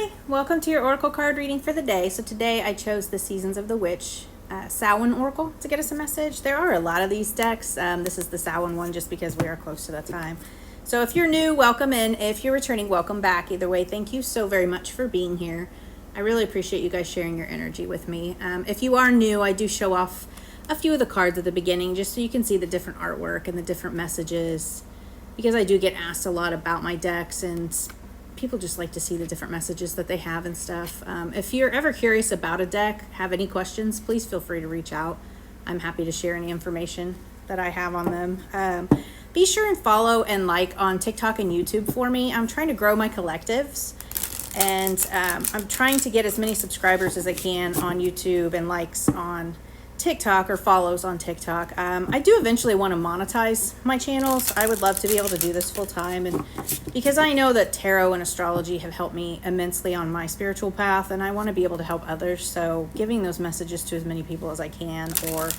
Hi, welcome to your Oracle card reading for the day. So today I chose the Seasons of the Witch, Samhain Oracle, to get us a message. There are a lot of these decks. This is the Samhain one just because we are close to that time. So if you're new, welcome in. If you're returning, welcome back. Either way, thank you so very much for being here. I really appreciate you guys sharing your energy with me. If you are new, I do show off a few of the cards at the beginning just so you can see the different artwork and the different messages, because I do get asked a lot about my decks and people just like to see the different messages that they have and stuff. If you're ever curious about a deck, have any questions, please feel free to reach out. I'm happy to share any information that I have on them. Be sure and follow and like on TikTok and YouTube for me. I'm trying to grow my collectives, and I'm trying to get as many subscribers as I can on YouTube and likes on TikTok or follows on TikTok. I do eventually want to monetize my channels. I would love to be able to do this full time, and because I know that tarot and astrology have helped me immensely on my spiritual path, and I want to be able to help others. So giving those messages to as many people as I can, or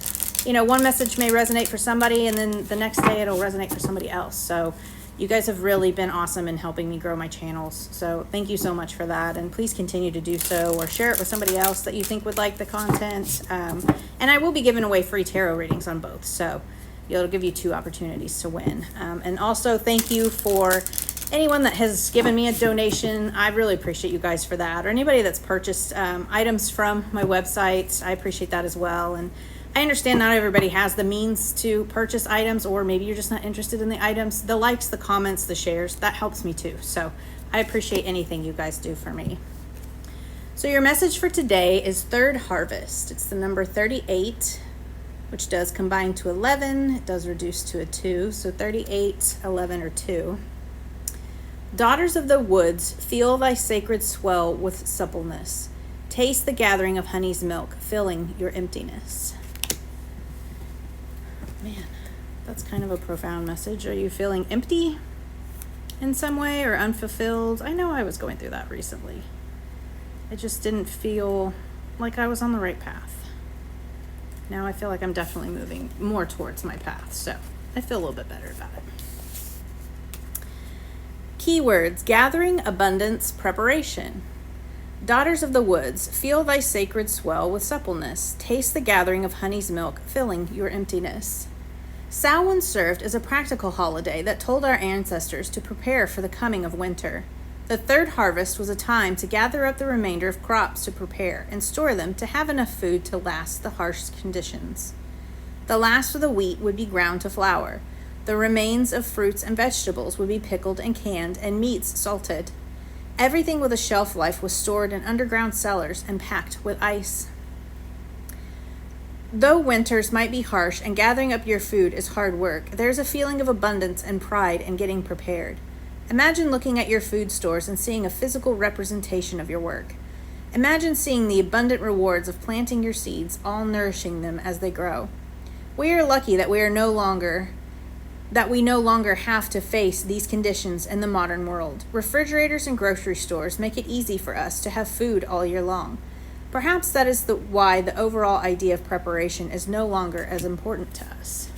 one message may resonate for somebody and then the next day it'll resonate for somebody else. So you guys have really been awesome in helping me grow my channels. So thank you so much for that. And please continue to do so, or share it with somebody else that you think would like the content. And I will be giving away free tarot readings on both. So it'll give you 2 opportunities to win. And also thank you for anyone that has given me a donation. I really appreciate you guys for that. Or anybody that's purchased items from my website. I appreciate that as well. And I understand not everybody has the means to purchase items, or maybe you're just not interested in the items. The likes, the comments, the shares, that helps me too. So I appreciate anything you guys do for me. So your message for today is third harvest. It's the number 38, which does combine to 11. It does reduce to a 2. So 38, 11, or 2. Daughters of the woods, feel thy sacred swell with suppleness. Taste the gathering of honey's milk, filling your emptiness. Man, that's kind of a profound message. Are you feeling empty in some way or unfulfilled? I know I was going through that recently. I just didn't feel like I was on the right path. Now I feel like I'm definitely moving more towards my path, so I feel a little bit better about it. Keywords: gathering, abundance, preparation. Daughters of the woods, feel thy sacred swell with suppleness. Taste the gathering of honey's milk, filling your emptiness. Samhain served as a practical holiday that told our ancestors to prepare for the coming of winter. The third harvest was a time to gather up the remainder of crops to prepare and store them to have enough food to last the harsh conditions. The last of the wheat would be ground to flour. The remains of fruits and vegetables would be pickled and canned, and meats salted. Everything with a shelf life was stored in underground cellars and packed with ice. Though winters might be harsh and gathering up your food is hard work, there's a feeling of abundance and pride in getting prepared. Imagine looking at your food stores and seeing a physical representation of your work. Imagine seeing the abundant rewards of planting your seeds, all nourishing them as they grow. We are lucky that we no longer have to face these conditions in the modern world. Refrigerators and grocery stores make it easy for us to have food all year long. Perhaps that is why the overall idea of preparation is no longer as important to us.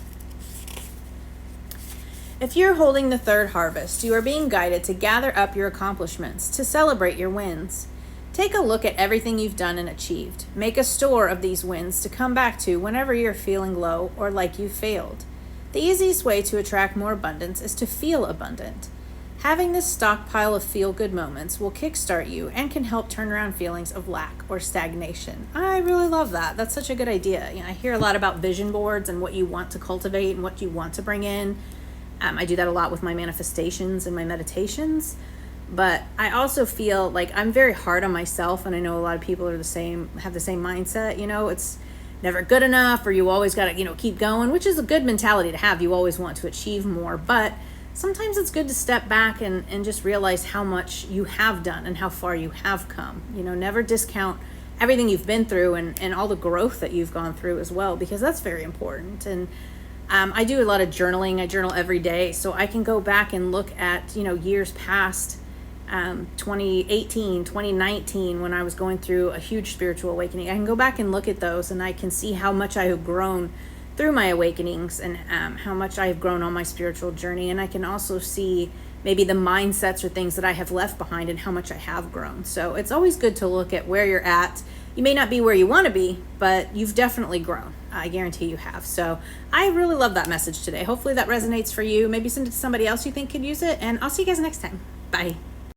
If you're holding the third harvest, you are being guided to gather up your accomplishments, to celebrate your wins. Take a look at everything you've done and achieved. Make a store of these wins to come back to whenever you're feeling low or like you've failed. The easiest way to attract more abundance is to feel abundant. Having this stockpile of feel-good moments will kickstart you and can help turn around feelings of lack or stagnation. I really love that. That's such a good idea. I hear a lot about vision boards and what you want to cultivate and what you want to bring in. I do that a lot with my manifestations and my meditations. But I also feel like I'm very hard on myself, and I know a lot of people are have the same mindset. It's never good enough, or you always got to, keep going, which is a good mentality to have. You always want to achieve more, but sometimes it's good to step back and just realize how much you have done and how far you have come. Never discount everything you've been through and all the growth that you've gone through as well, because that's very important. And I do a lot of journaling. I journal every day, so I can go back and look at, years past, 2018, 2019, when I was going through a huge spiritual awakening. I can go back and look at those, and I can see how much I have grown through my awakenings, and how much I have grown on my spiritual journey. And I can also see maybe the mindsets or things that I have left behind and how much I have grown. So it's always good to look at where you're at. You may not be where you want to be, but you've definitely grown. I guarantee you have. So I really love that message today. Hopefully that resonates for you. Maybe send it to somebody else you think could use it. And I'll see you guys next time. Bye.